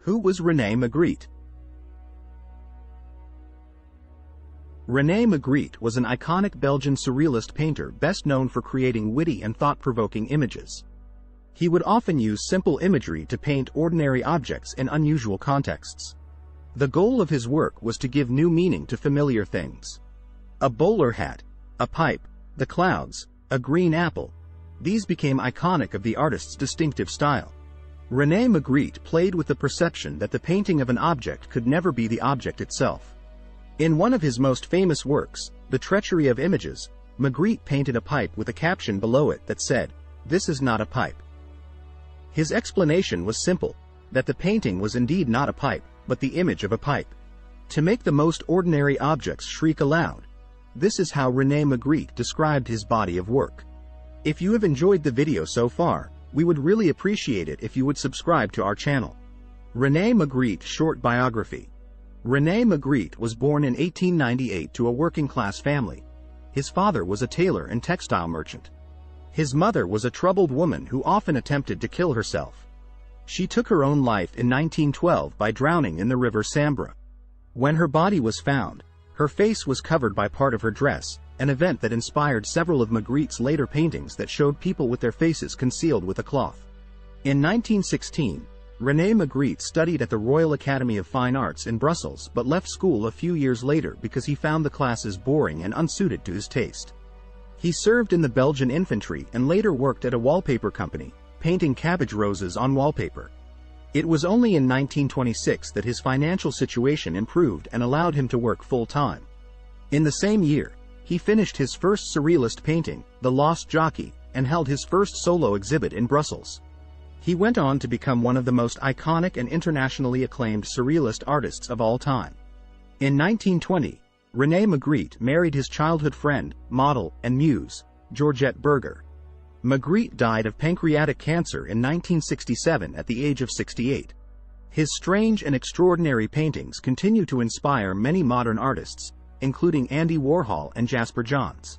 Who was Rene Magritte? Rene Magritte was an iconic Belgian surrealist painter best known for creating witty and thought-provoking images. He would often use simple imagery to paint ordinary objects in unusual contexts. The goal of his work was to give new meaning to familiar things. A bowler hat, a pipe, the clouds, a green apple. These became iconic of the artist's distinctive style. Rene Magritte played with the perception that the painting of an object could never be the object itself. In one of his most famous works, The Treachery of Images, Magritte painted a pipe with a caption below it that said, "This is not a pipe." His explanation was simple, that the painting was indeed not a pipe, but the image of a pipe. To make the most ordinary objects shriek aloud. This is how Rene Magritte described his body of work. If you have enjoyed the video so far, we would really appreciate it if you would subscribe to our channel. Rene Magritte Short Biography. Rene Magritte was born in 1898 to a working-class family. His father was a tailor and textile merchant. His mother was a troubled woman who often attempted to kill herself. She took her own life in 1912 by drowning in the river Sambre. When her body was found, her face was covered by part of her dress, an event that inspired several of Magritte's later paintings that showed people with their faces concealed with a cloth. In 1916, Rene Magritte studied at the Royal Academy of Fine Arts in Brussels but left school a few years later because he found the classes boring and unsuited to his taste. He served in the Belgian infantry and later worked at a wallpaper company, painting cabbage roses on wallpaper. It was only in 1926 that his financial situation improved and allowed him to work full-time. In the same year, he finished his first surrealist painting, The Lost Jockey, and held his first solo exhibit in Brussels. He went on to become one of the most iconic and internationally acclaimed surrealist artists of all time. In 1920, Rene Magritte married his childhood friend, model, and muse, Georgette Berger. Magritte died of pancreatic cancer in 1967 at the age of 68. His strange and extraordinary paintings continue to inspire many modern artists, including Andy Warhol and Jasper Johns.